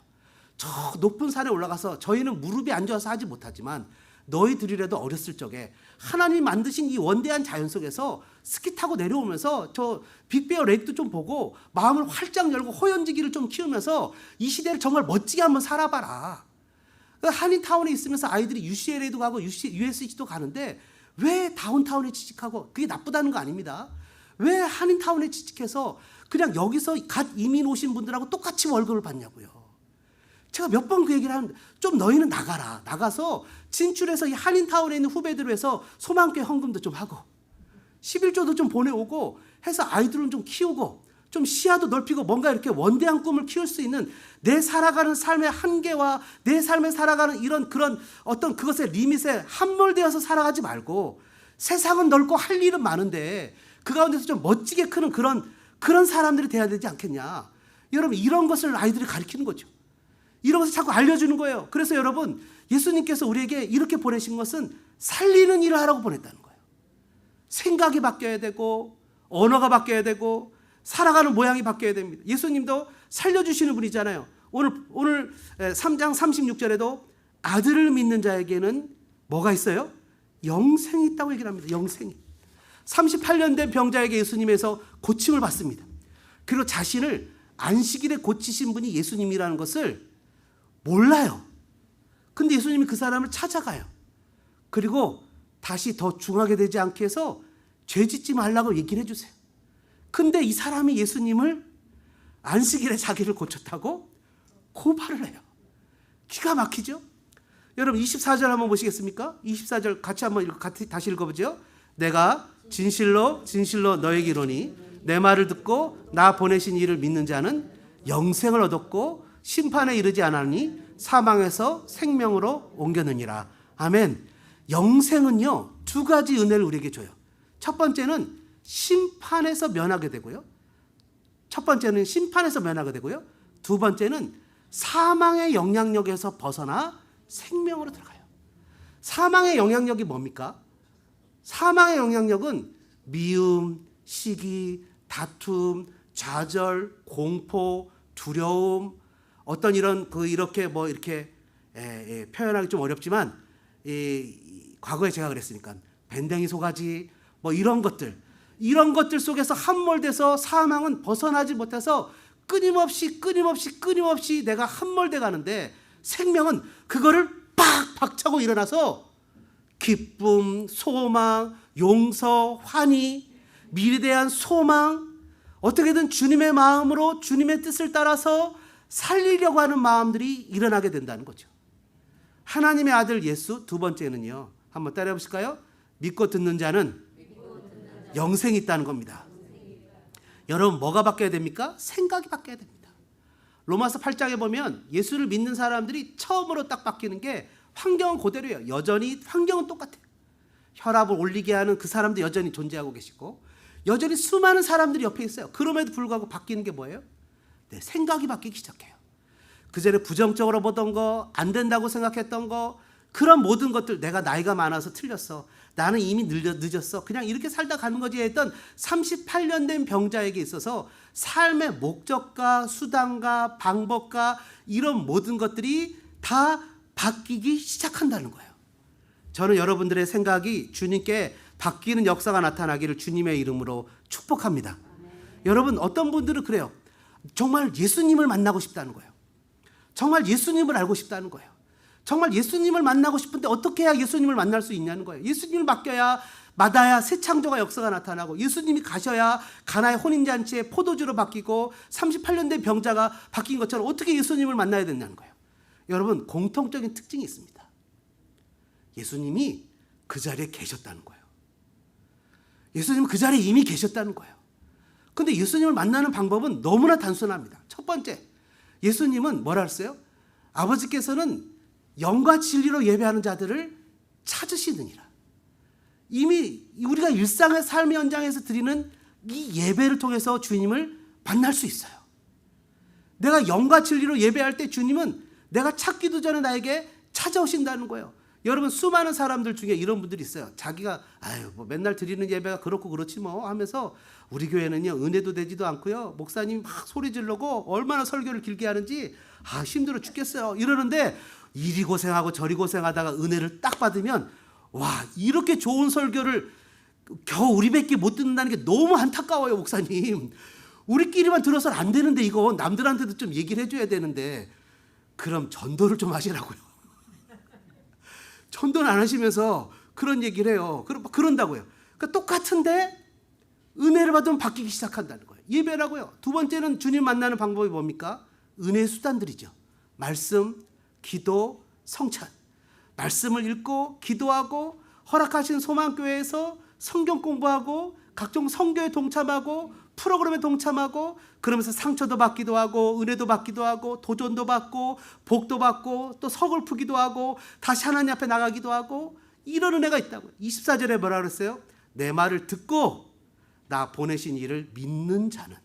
저 높은 산에 올라가서 저희는 무릎이 안 좋아서 하지 못하지만 너희들이라도 어렸을 적에 하나님 만드신 이 원대한 자연 속에서 스키 타고 내려오면서 저 빅베어 레이크도 좀 보고 마음을 활짝 열고 호연지기를 좀 키우면서 이 시대를 정말 멋지게 한번 살아봐라. 한인타운에 있으면서 아이들이 UCLA도 가고 USC도 가는데 왜 다운타운에 취직하고, 그게 나쁘다는 거 아닙니다. 왜 한인타운에 취직해서 그냥 여기서 갓 이민 오신 분들하고 똑같이 월급을 받냐고요. 제가 몇 번 그 얘기를 하는데 좀 너희는 나가라. 나가서 진출해서 이 한인타운에 있는 후배들을 해서 소망교회 헌금도 좀 하고 11조도 좀 보내오고 해서 아이들은 좀 키우고 좀 시야도 넓히고 뭔가 이렇게 원대한 꿈을 키울 수 있는 내 살아가는 삶의 한계와 내 삶에 살아가는 이런 그런 어떤 그것의 리밋에 함몰되어서 살아가지 말고 세상은 넓고 할 일은 많은데 그 가운데서 좀 멋지게 크는 그런 사람들이 돼야 되지 않겠냐. 여러분 이런 것을 아이들이 가르치는 거죠. 이런 것을 자꾸 알려주는 거예요. 그래서 여러분 예수님께서 우리에게 이렇게 보내신 것은 살리는 일을 하라고 보냈다는 거예요. 생각이 바뀌어야 되고 언어가 바뀌어야 되고 살아가는 모양이 바뀌어야 됩니다. 예수님도 살려주시는 분이잖아요. 오늘 3장 36절에도 아들을 믿는 자에게는 뭐가 있어요? 영생이 있다고 얘기를 합니다. 영생이. 38년 된 병자에게 예수님에서 고침을 받습니다. 그리고 자신을 안식일에 고치신 분이 예수님이라는 것을 몰라요. 근데 예수님이 그 사람을 찾아가요. 그리고 다시 더 중하게 되지 않게 해서 죄 짓지 말라고 얘기를 해주세요. 근데 이 사람이 예수님을 안식일에 자기를 고쳤다고 고발을 해요. 기가 막히죠? 여러분 24절 한번 보시겠습니까? 24절 같이 한번 다시 읽어보죠. 내가 진실로 너에게 이르노니 내 말을 듣고 나 보내신 이를 믿는 자는 영생을 얻었고 심판에 이르지 않았니 사망에서 생명으로 옮겼느니라. 아멘. 영생은요 2가지 은혜를 우리에게 줘요. 첫 번째는 심판에서 면하게 되고요. 두 번째는 사망의 영향력에서 벗어나 생명으로 들어가요. 사망의 영향력이 뭡니까? 사망의 영향력은 미움, 시기, 다툼, 좌절, 공포, 두려움, 어떤 이렇게 표현하기 좀 어렵지만 과거에 제가 그랬으니까 밴댕이 소가지 이런 것들 속에서 함몰돼서 사망은 벗어나지 못해서 끊임없이 내가 함몰돼 가는데 생명은 그거를 팍 박차고 일어나서 기쁨, 소망, 용서, 환희, 미래에 대한 소망, 어떻게든 주님의 마음으로 주님의 뜻을 따라서 살리려고 하는 마음들이 일어나게 된다는 거죠. 하나님의 아들 예수. 두 번째는요, 한번 따라해 보실까요? 믿고 듣는 자는 영생이 있다는 겁니다. 여러분 뭐가 바뀌어야 됩니까? 생각이 바뀌어야 됩니다. 로마서 8장에 보면 예수를 믿는 사람들이 처음으로 딱 바뀌는 게 환경은 그대로예요. 여전히 환경은 똑같아요. 혈압을 올리게 하는 그 사람도 여전히 존재하고 계시고 여전히 수많은 사람들이 옆에 있어요. 그럼에도 불구하고 바뀌는 게 뭐예요? 네, 생각이 바뀌기 시작해요. 그전에 부정적으로 보던 거, 안 된다고 생각했던 거, 그런 모든 것들, 내가 나이가 많아서 틀렸어, 나는 이미 늦었어, 그냥 이렇게 살다 가는 거지 했던 38년 된 병자에게 있어서 삶의 목적과 수단과 방법과 이런 모든 것들이 다 바뀌기 시작한다는 거예요. 저는 여러분들의 생각이 주님께 바뀌는 역사가 나타나기를 주님의 이름으로 축복합니다. 여러분 어떤 분들은 그래요. 정말 예수님을 만나고 싶다는 거예요. 정말 예수님을 알고 싶다는 거예요. 정말 예수님을 만나고 싶은데 어떻게 해야 예수님을 만날 수 있냐는 거예요. 예수님을 맡아야 새 창조가 역사가 나타나고 예수님이 가셔야 가나의 혼인잔치에 포도주로 바뀌고 38년 된 병자가 바뀐 것처럼 어떻게 예수님을 만나야 된다는 거예요. 여러분 공통적인 특징이 있습니다. 예수님이 그 자리에 계셨다는 거예요. 예수님은 그 자리에 이미 계셨다는 거예요. 근데 예수님을 만나는 방법은 너무나 단순합니다. 첫 번째, 예수님은 뭐라 했어요? 아버지께서는 영과 진리로 예배하는 자들을 찾으시느니라. 이미 우리가 일상의 삶의 현장에서 드리는 이 예배를 통해서 주님을 만날 수 있어요. 내가 영과 진리로 예배할 때 주님은 내가 찾기도 전에 나에게 찾아오신다는 거예요. 여러분, 수많은 사람들 중에 이런 분들이 있어요. 자기가 뭐 맨날 드리는 예배가 그렇고 그렇지 뭐 하면서 우리 교회는요 은혜도 되지도 않고요, 목사님 막 소리 지르고 얼마나 설교를 길게 하는지 힘들어 죽겠어요 이러는데, 이리 고생하고 저리 고생하다가 은혜를 딱 받으면 와, 이렇게 좋은 설교를 겨우 우리밖에 못 듣는다는 게 너무 안타까워요. 목사님, 우리끼리만 들어서는 안 되는데 이거 남들한테도 좀 얘기를 해줘야 되는데, 그럼 전도를 좀 하시라고요. 전도는 안 하시면서 그런 얘기를 해요. 그런다고요. 그러니까 똑같은데 은혜를 받으면 바뀌기 시작한다는 거예요. 예배라고요. 두 번째는 주님 만나는 방법이 뭡니까? 은혜의 수단들이죠. 말씀, 기도, 성찬. 말씀을 읽고 기도하고 허락하신 소망교회에서 성경 공부하고 각종 선교에 동참하고 프로그램에 동참하고, 그러면서 상처도 받기도 하고 은혜도 받기도 하고 도전도 받고 복도 받고 또 서글프기도 하고 다시 하나님 앞에 나가기도 하고, 이런 은혜가 있다고요. 24절에 뭐라 그랬어요? 내 말을 듣고 나 보내신 이를 믿는 자는.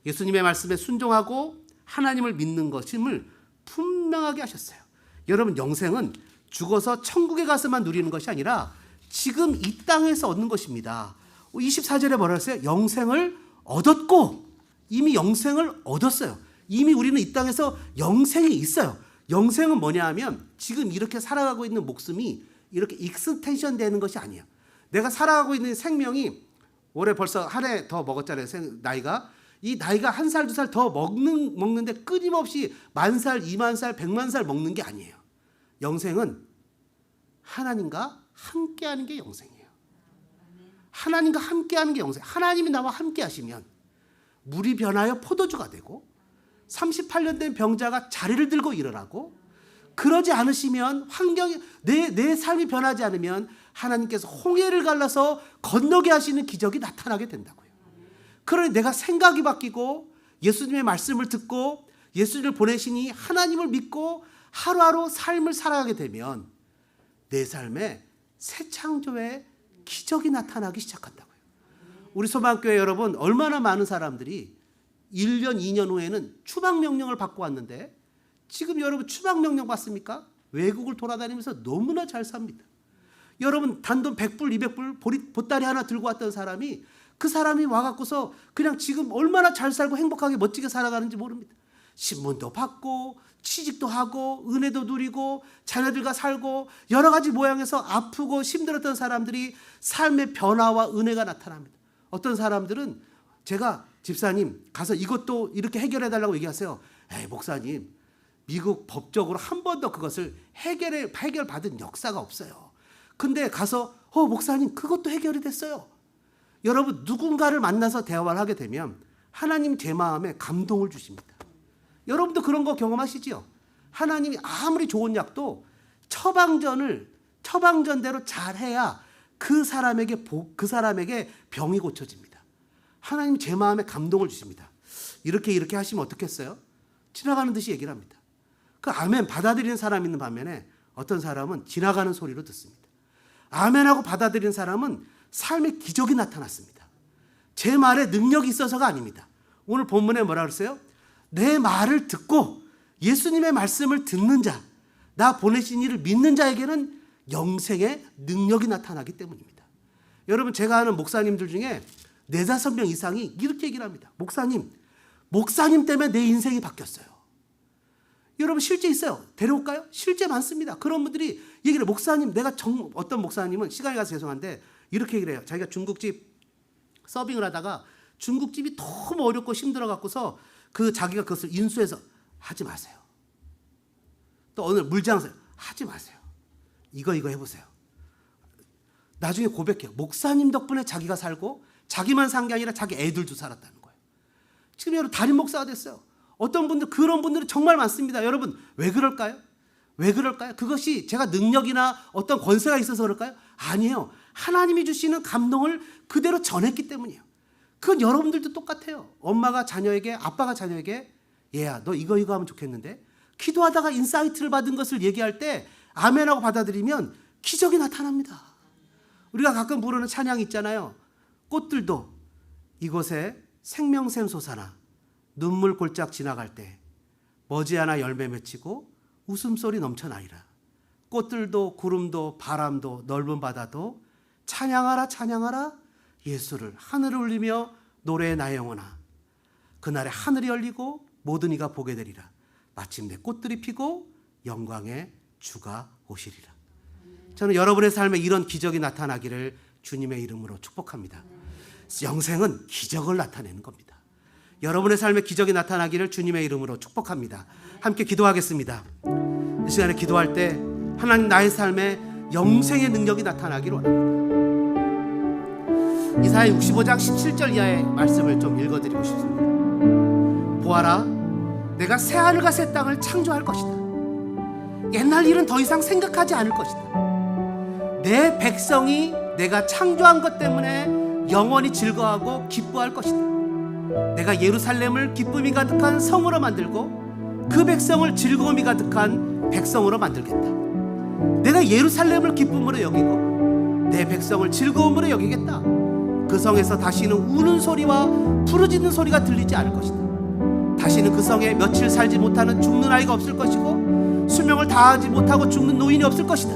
예수님의 말씀에 순종하고 하나님을 믿는 것임을 분명하게 하셨어요. 여러분, 영생은 죽어서 천국에 가서만 누리는 것이 아니라 지금 이 땅에서 얻는 것입니다. 24절에 뭐라 했어요? 영생을 얻었고, 이미 영생을 얻었어요. 이미 우리는 이 땅에서 영생이 있어요. 영생은 뭐냐 하면 지금 이렇게 살아가고 있는 목숨이 이렇게 익스텐션 되는 것이 아니에요. 내가 살아가고 있는 생명이 올해 벌써 한 해 더 먹었잖아요. 나이가. 이 나이가 한 살, 두 살 더 먹는데 끊임없이 10,000살, 20,000살, 1,000,000살 먹는 게 아니에요. 영생은 하나님과 함께하는 게 영생이에요. 하나님과 함께하는 게 영생. 하나님이 나와 함께 하시면 물이 변하여 포도주가 되고 38년 된 병자가 자리를 들고 일어나고, 그러지 않으시면 환경이 내 삶이 변하지 않으면 하나님께서 홍해를 갈라서 건너게 하시는 기적이 나타나게 된다고요. 그러니 내가 생각이 바뀌고 예수님의 말씀을 듣고 예수님을 보내시니 하나님을 믿고 하루하루 삶을 살아가게 되면 내 삶에 새 창조의 기적이 나타나기 시작한다고요. 우리 소망교회 여러분, 얼마나 많은 사람들이 1년, 2년 후에는 추방명령을 받고 왔는데, 지금 여러분 추방명령 받습니까? 외국을 돌아다니면서 너무나 잘 삽니다. 여러분, 단돈 100불, 200불 보따리 하나 들고 왔던 사람이, 그 사람이 와갖고서 그냥 지금 얼마나 잘 살고 행복하게 멋지게 살아가는지 모릅니다. 신문도 받고 취직도 하고 은혜도 누리고 자녀들과 살고 여러 가지 모양에서 아프고 힘들었던 사람들이 삶의 변화와 은혜가 나타납니다. 어떤 사람들은 제가 집사님 가서 이것도 이렇게 해결해 달라고 얘기하세요. 에이, 목사님, 미국 법적으로 한 번도 그것을 해결받은 역사가 없어요. 근데 가서 목사님 그것도 해결이 됐어요. 여러분, 누군가를 만나서 대화를 하게 되면 하나님 제 마음에 감동을 주십니다. 여러분도 그런 거 경험하시지요? 하나님이 아무리 좋은 약도 처방전대로 잘해야 그 사람에게 병이 고쳐집니다. 하나님이 제 마음에 감동을 주십니다. 이렇게 하시면 어떻겠어요? 지나가는 듯이 얘기를 합니다. 그 아멘 받아들이는 사람 있는 반면에 어떤 사람은 지나가는 소리로 듣습니다. 아멘하고 받아들이는 사람은 삶의 기적이 나타났습니다. 제 말에 능력이 있어서가 아닙니다. 오늘 본문에 뭐라 그랬어요? 내 말을 듣고 예수님의 말씀을 듣는 자, 나 보내신 이를 믿는 자에게는 영생의 능력이 나타나기 때문입니다. 여러분, 제가 아는 목사님들 중에 4-5명 이상이 이렇게 얘기를 합니다. 목사님 때문에 내 인생이 바뀌었어요. 여러분, 실제 있어요. 데려올까요? 실제 많습니다. 그런 분들이 얘기를 해요. 목사님, 어떤 목사님은 시간이 가서 죄송한데 이렇게 얘기를 해요. 자기가 중국집 서빙을 하다가 중국집이 너무 어렵고 힘들어 갖고서 자기가 그것을 인수해서 하지 마세요. 또 오늘 물장사 하지 마세요. 이거 해보세요. 나중에 고백해요. 목사님 덕분에 자기가 살고 자기만 산 게 아니라 자기 애들도 살았다는 거예요. 지금 여러분 담임 목사가 됐어요. 어떤 분들, 그런 분들은 정말 많습니다. 여러분, 왜 그럴까요? 그것이 제가 능력이나 어떤 권세가 있어서 그럴까요? 아니에요. 하나님이 주시는 감동을 그대로 전했기 때문이에요. 그건 여러분들도 똑같아요. 엄마가 자녀에게, 아빠가 자녀에게 얘야 너 이거 하면 좋겠는데, 기도하다가 인사이트를 받은 것을 얘기할 때 아멘하고 받아들이면 기적이 나타납니다. 우리가 가끔 부르는 찬양 있잖아요. 꽃들도 이곳에 생명샘 솟아나 눈물 골짝 지나갈 때 머지않아 열매 맺히고 웃음소리 넘쳐나리라. 꽃들도 구름도 바람도 넓은 바다도 찬양하라 찬양하라 예수를. 하늘을 울리며 노래의 나의 영혼아. 그날에 하늘이 열리고 모든 이가 보게 되리라. 마침내 꽃들이 피고 영광의 주가 오시리라. 저는 여러분의 삶에 이런 기적이 나타나기를 주님의 이름으로 축복합니다. 영생은 기적을 나타내는 겁니다. 여러분의 삶에 기적이 나타나기를 주님의 이름으로 축복합니다. 함께 기도하겠습니다. 이 시간에 기도할 때 하나님 나의 삶에 영생의 능력이 나타나기를 원합니다. 이사야 65장 17절 이하의 말씀을 좀 읽어드리고 싶습니다. 보아라, 내가 새하늘과 새 땅을 창조할 것이다. 옛날 일은 더 이상 생각하지 않을 것이다. 내 백성이 내가 창조한 것 때문에 영원히 즐거워하고 기뻐할 것이다. 내가 예루살렘을 기쁨이 가득한 성으로 만들고 그 백성을 즐거움이 가득한 백성으로 만들겠다. 내가 예루살렘을 기쁨으로 여기고 내 백성을 즐거움으로 여기겠다. 그 성에서 다시는 우는 소리와 부르짖는 소리가 들리지 않을 것이다. 다시는 그 성에 며칠 살지 못하는 죽는 아이가 없을 것이고 수명을 다하지 못하고 죽는 노인이 없을 것이다.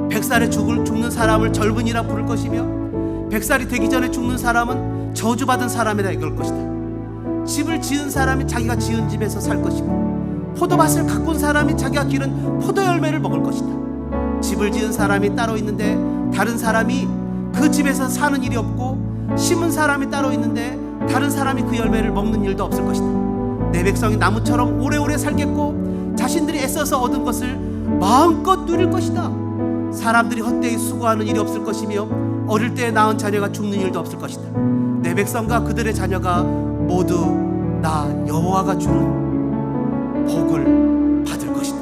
100살에 죽는 사람을 젊은이라 부를 것이며 100살이 되기 전에 죽는 사람은 저주받은 사람이라 이걸 것이다. 집을 지은 사람이 자기가 지은 집에서 살 것이고 포도밭을 가꾼 사람이 자기가 기른 포도 열매를 먹을 것이다. 집을 지은 사람이 따로 있는데 다른 사람이 그 집에서 사는 일이 없고 심은 사람이 따로 있는데 다른 사람이 그 열매를 먹는 일도 없을 것이다. 내 백성이 나무처럼 오래오래 살겠고 자신들이 애써서 얻은 것을 마음껏 누릴 것이다. 사람들이 헛되이 수고하는 일이 없을 것이며 어릴 때 낳은 자녀가 죽는 일도 없을 것이다. 내 백성과 그들의 자녀가 모두 나 여호와가 주는 복을 받을 것이다.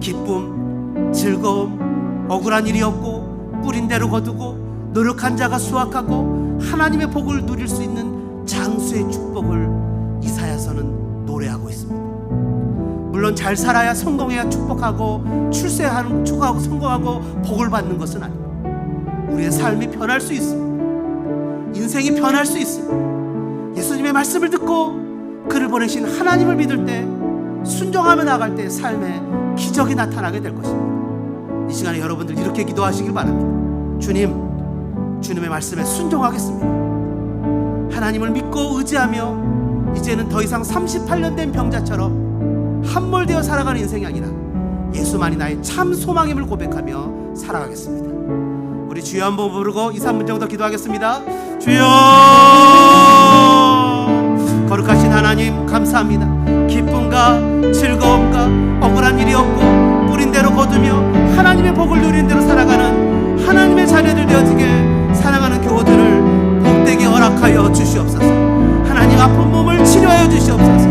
기쁨, 즐거움, 억울한 일이 없고 뿌린 대로 거두고 노력한 자가 수확하고 하나님의 복을 누릴 수 있는 장수의 축복을 이사야서는 노래하고 있습니다. 물론 잘 살아야 성공해야 축복하고 출세하는 축하하고 성공하고 복을 받는 것은 아닙니다. 우리의 삶이 변할 수 있습니다. 인생이 변할 수 있습니다. 예수님의 말씀을 듣고 그를 보내신 하나님을 믿을 때 순종하며 나갈 때 삶에 기적이 나타나게 될 것입니다. 이 시간에 여러분들 이렇게 기도하시길 바랍니다. 주님, 주님의 말씀에 순종하겠습니다. 하나님을 믿고 의지하며 이제는 더 이상 38년 된 병자처럼 함몰되어 살아가는 인생이 아니라 예수만이 나의 참 소망임을 고백하며 살아가겠습니다. 우리 주여 한번 부르고 2, 3분 정도 기도하겠습니다. 주여, 거룩하신 하나님 감사합니다. 기쁨과 즐거움과 억울한 일이 없고 뿌린 대로 거두며 하나님의 복을 누리는 대로 살아가는 하나님의 자녀들 되어지게 사랑하는 교우들을 복되게 허락하여 주시옵소서. 하나님 아픈 몸을 치료하여 주시옵소서.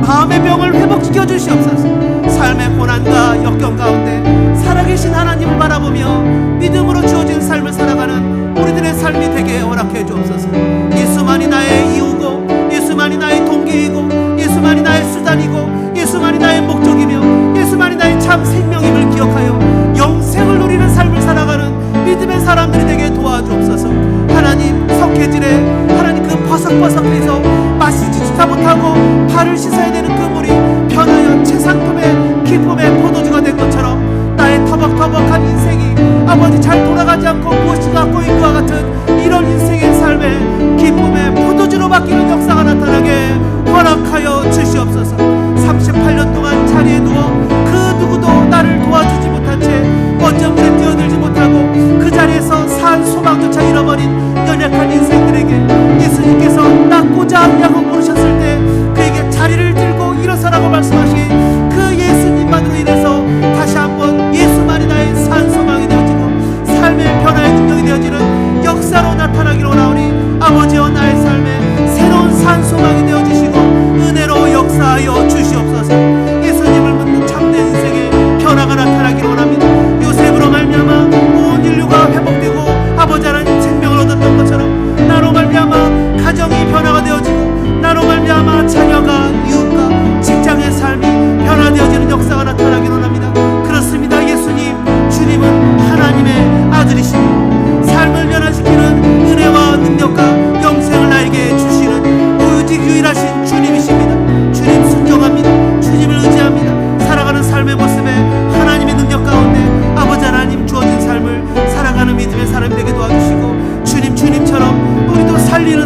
마음의 병을 회복시켜 주시옵소서. 삶의 고난과 역경 가운데 살아계신 하나님을 바라보며 믿음으로 주어진 삶을 살아가는 우리들의 삶이 되게 허락해 주옵소서. 예수만이 나의 이유고 예수만이 나의 동기이고 예수만이 나의 수단이고 예수만이 나의 목적이며 예수만이 나의 참 생명임을 기억하여 영생을 누리는 삶을 살아가는 믿음의 사람들이 되게 도와주옵소서. 하나님 석회질에 하나님 그 버석버석해서 마시지 못하고 발을 씻어야 되는 그 물이 변하여 최상품의 기쁨의 포도주가 된 것처럼 나의 터벅터벅한 인생이 아버지 잘 돌아가지 않고 무엇인가 꼬인 것과 같은 이런 인생의 삶에 기쁨의 포도주로 바뀌는 역사가 나타나게 허락하여 주시옵소서. 38년 동안 자리에 누워 그 누구도 나를 도와주지 못한 채 원정물에 뛰어들지 못하고 그 자리에서 산 소망조차 잃어버린 연약한 인생들에게 예수님께서 낳고자 하냐고 물으셨을 때 그에게 자리를 들고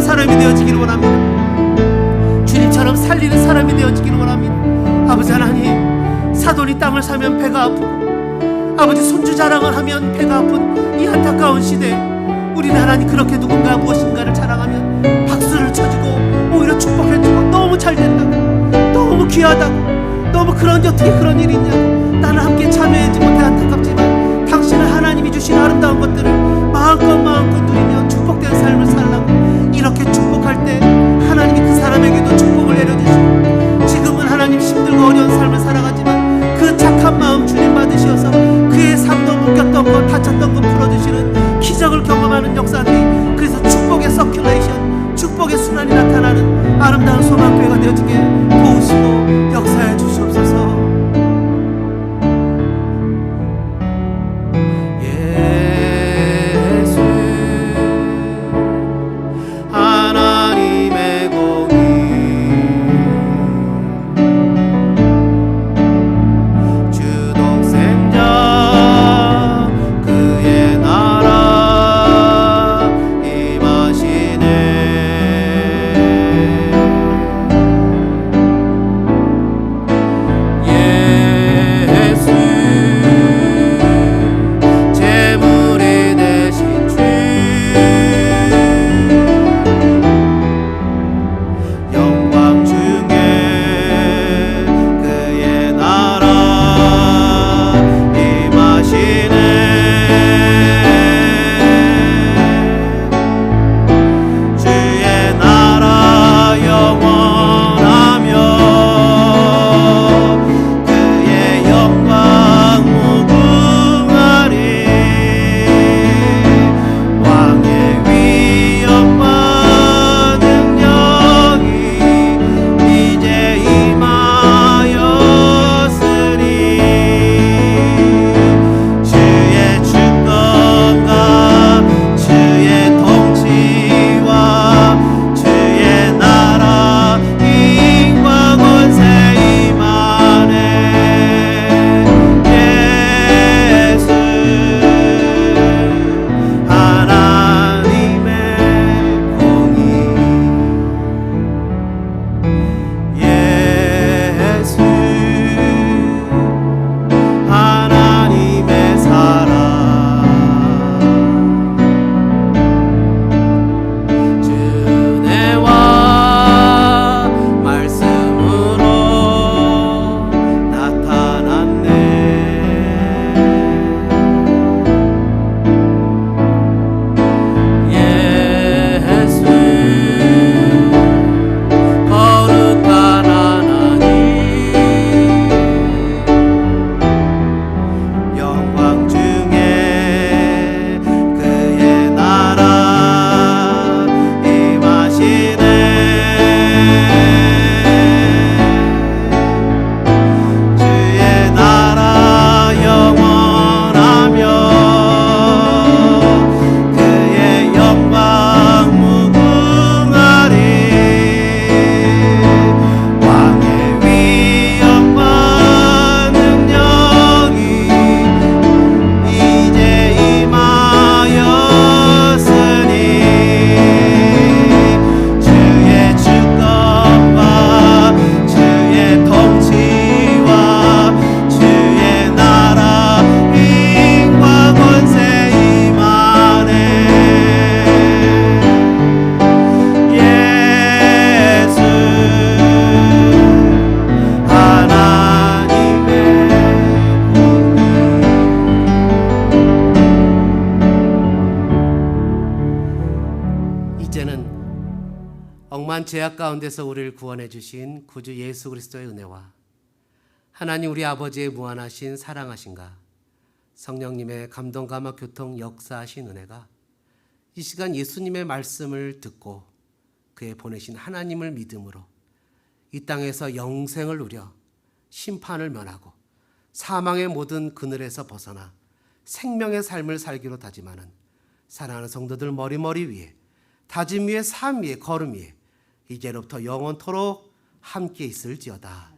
살아가는 사람이 되어지기를 원합니다. 주님처럼 살리는 사람이 되어지기를 원합니다. 아버지 하나님, 사돈이 땅을 사면 배가 아프고 아버지 손주 자랑을 하면 배가 아픈 이 안타까운 시대에 우리는 하나님 그렇게 누군가 무엇인가를 자랑하면 박수를 쳐주고 오히려 축복해주고 너무 잘 된다고, 너무 귀하다고, 너무 그런데 어떻게 그런 일이 있냐고, 나는 함께 참여하지 못해 안타깝지만 당신은 하나님이 주신 아름다운 것들을 마음껏 누리며 축복된 삶을 살라고 이렇게 축복할 때 하나님이 그 사람에게도 축복을 내려주시고, 지금은 하나님 힘들고 어려운 삶을 살아가지만 그 착한 마음 주님 받으셔서 그의 삶도 묶였던 것, 다쳤던 것 풀어주시는 기적을 경험하는 역사들이, 그래서 축복의 서큘레이션, 축복의 순환이 나타나는 아름다운 소망교회가 되어지게 도우시고 역사해 주시옵소서. 예수 하나님의 공의 주독생자 그의 나라 임하시네. 억만 죄악 가운데서 우리를 구원해 주신 구주 예수 그리스도의 은혜와 하나님 우리 아버지의 무한하신 사랑하신가 성령님의 감동 감화 교통 역사하신 은혜가 이 시간 예수님의 말씀을 듣고 그의 보내신 하나님을 믿음으로 이 땅에서 영생을 누려 심판을 면하고 사망의 모든 그늘에서 벗어나 생명의 삶을 살기로 다짐하는 사랑하는 성도들 머리머리 위에 다짐 위에 삶 위에 걸음 위에 이제로부터 영원토록 함께 있을지어다.